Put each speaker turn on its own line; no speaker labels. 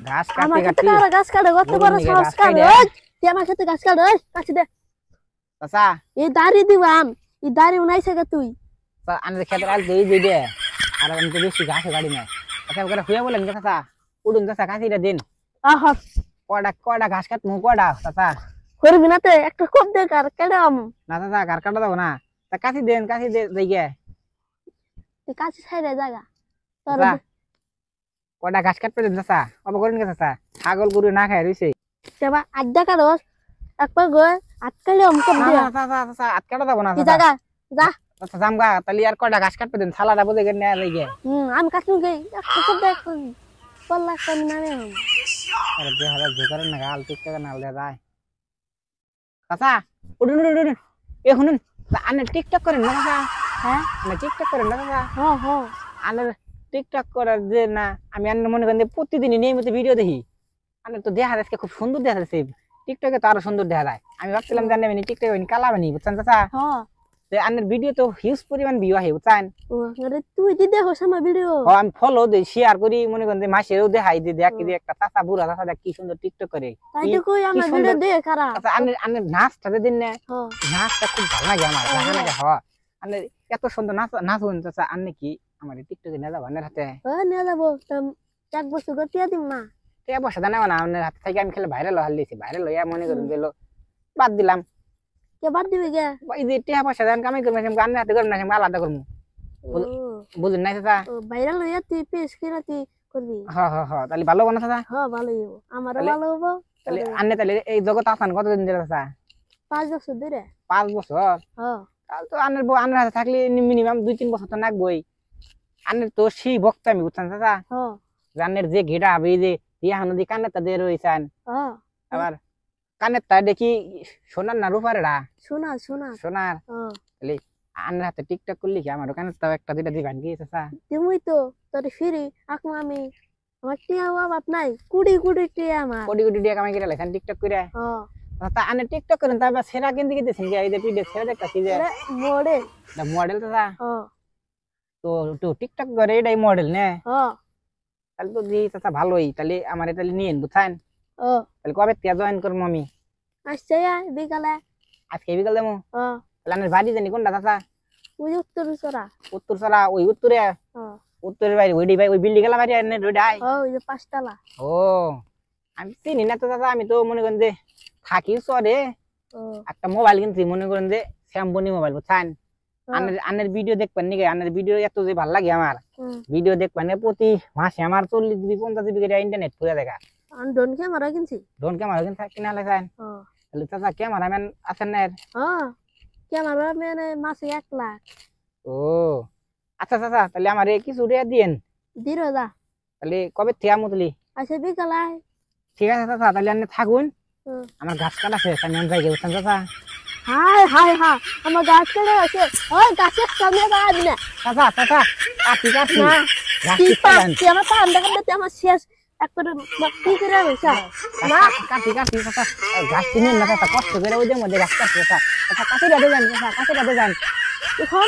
ঘাস
আমার
কাটতে
খেতে
কাটতে
গাছ কাটে কত বড়
গরুর
সাহস
গাছ
কাটে
কাটে।
ওই তুই আমার খেতে গাছ কাটে ওই কাছে দে
চাচা
এই দাড়ি দিবাম এই দাড়ি উনাইছে কে তুই
আমি খেতে আল দেই দেই দে আর আমি তো বেশি ঘাস গাড়ি না আচ্ছা ওখানে হুয়া বলেন চাচা উড়ুন চাচা কাছিটা দিন
আহ
কয়টা কয়টা ঘাস কাট মু কয়টা চাচা
করবি না তে একটা কোপ দে কার কেডাম
না চাচা ঘর কাটা দাও না তা কাছি দেন কাছি দে দেইগে
তুই কাছে ছাইরে জায়গা তোর
চাচা কয়টা ঘাস কাটতে দেন চাচা বাবা করেন কে চাচা ছাগল গরু না খায় রইছে
সেবা আড্ডা কারস একবার গো আটকালে অমক
না
দিয়া
না চাচা চাচা আট কাটা দাও না
কি
চাচা
জায়গা যা
আচ্ছা জামগা তাহলে আর কয়টা ঘাস কাটতে দেন থালাটা বদে গেল না দেইগে
আমি কাটুন গে একটা কোপ দে পল্লা কোন নামে
আরে বেহারা জোকারের না গাল টিকটকে নাল দেয়া যায় চাচা উঠুন উঠুন উঠুন এ শুনুন আনে টিকটক করেন না চাচা
হ্যাঁ
না টিকটক করেন না চাচা
হ্যাঁ হ্যাঁ
আনের টিকটক করার যে না আমি আন্না মনে করেন যে প্রতিদিনই নিয়মিত ভিডিও দেখি আনের তো দেখা যাচ্ছে খুব সুন্দর দেখা যাচ্ছে টিকটকে তো আরো সুন্দর দেখা যায় আমি ভাবছিলাম জানেন আমি টিকটকে কালা বানি বুঝছেন চাচা
হ্যাঁ
যে আনের ভিডিও তো হিউজ পরিমাণ ভিউ আহে বুঝছেন
ও আরে তুই দি দেখো আমার ভিডিও
ও আমি ফলো দেই শেয়ার করি মনে করেন যে মাসেরও দেখাই যে দেখ কি একটা চাচা বুড়া চাচা দেখ কি সুন্দর টিকটক করে
তাই তো কই আমার ভিডিও দে খারাপ
আচ্ছা আনের নাচটা যে দিন না
হ্যাঁ
নাচটা খুব ভালো লাগে আমার দেখা লাগে হওয়া আনের এত সুন্দর নাচ নাচুন চাচা আন্নে কি আমার টিকটকে নিয়ে যাবো আনের হাতে
ও নিয়ে যাবো এক বছর গতিয়া দিম না
টিয়া পয়সা দেন না আপনার হাত থেকে আমি খেলে ভাইরাল হাল দিয়েছি ভাইরাল হইয়া মনে করুন দিল বাদ দিলাম
কে বাদ দিবি গে
এই যে টিয়া পয়সা দেন কামাই করবো আমি গানের হাতে করবো না আমি আলাদা করবো বুঝলেন না চাচা
ও ভাইরাল হইয়া তুই পেশ কিনা তুই করবি
হ্যাঁ হ্যাঁ হ্যাঁ তাহলে ভালো বানা চাচা
হ্যাঁ ভালো হইব আমারও
তাহলে-
ভালো হবো
তাহলে আন্নে তাহলে এই জগৎ আসান কতদিন ধরে চাচা
5 বছর ধরে
5 বছর
হ্যাঁ
তাহলে তো আন্নের হাতে থাকলে মিনিমাম 2-3 বছর তো নাকবই আন্নের তো সেই ভক্ত আমি বুঝছেন চাচা
হ্যাঁ
আন্নের যে ঘেটা হবে এই যে ইয়া নদী কানের তা দিয়ে রয়েছেন
হ্যাঁ
আবার কানের তা দেখি সোনার না রূপারেরা
শোনা শোনা
সোনার
হ্যাঁ
তাহলে আন্নের হাতে টিকটক করলি কি আমার কানের তাও একটা দুইটা দিবেন কি চাচা
তুই তো তোর ফিরি আকমা আমি আমার টিয়া বাপ নাই কুড়ি কুড়ি টিয়া আমার
কোটি কোটি টাকা কামাই করে লেখেন টিকটক করে
হ্যাঁ
তা আনে টিকটক করেন তারপর সেরা কিনতে গেছেন যে এই যে পিডে সেরা দেখতাছি যে
আরে মোড়ে
মডেল চাচা
হ্যাঁ
তো তো টিকটক করে এটাই মডেল নে
হ্যাঁ
তাহলে তো দি চাচা ভালোই তাহলে আমার তাহলে নিয়েন বুঝছেন
ও
তাহলে কবে তিয়া জয়েন করবো আমি
আসছে বিকালে
আজকে বিকাল দেবো
হ্যাঁ
তাহলে আমার বাড়ি জানি কোনটা চাচা
ওই উত্তর সরা
উত্তর সারা ওই উত্তরে
হ্যাঁ
উত্তরের বাইরে ওই ভাই ওই বিল্ডিং গেলা বাইরে ওইটাই
হ্যাঁ ওই যে 5 তলা
ও আমি চিনি না তো চাচা আমি তো মনে করেন যে থাকি চরে
ও
একটা মোবাইল কিনছি মনে করেন যে স্যামসং মোবাইল বুঝছেন আনের ভিডিও দেখবেন নাকি আনের ভিডিও এত যে ভালো লাগে আমার ভিডিও দেখবেন প্রতি মাসে আমার 40 GB 50 GB করে ইন্টারনেট পুরো দেখা
আমি ডোন ক্যামেরা কিনছি
ড্রোন ক্যামেরা কিনা লেছেন
হ্যাঁ
তাহলে চাচা ক্যামেরাম্যান আছেন না
হ্যাঁ ক্যামেরা মানে মাসে 1 লাখ
ও আচ্ছা চাচা তাহলে আমার কিছু রেয়া দিয়েন
দিরো যা
তাহলে কবে থিয়া মুতলি
আসে বিকালে
ঠিক আছে চাচা তাহলে আপনি থাকুন
হুম।
আমার গাছ কাটা শেষ আমি যাই বুঝছেন চাচা
হাই হাই হাই আমার গাছ কেটে আছে ওই গাছের সামনে বাদ না
চাচা চাচা কাটি কাটি
না
গাছ
কি
কাটেন
পাচ্ছি আমার পান দেখাতে আমার শেষ একবারে কি করে হইছে না
কাটি কাটি চাচা গাছ কিনেন না চাচা কষ্ট করে ওই যে মধ্যে গাছ কাটছে চাচা চাচা কাটি রাতে যান চাচা কাটি রাতে যান
এখন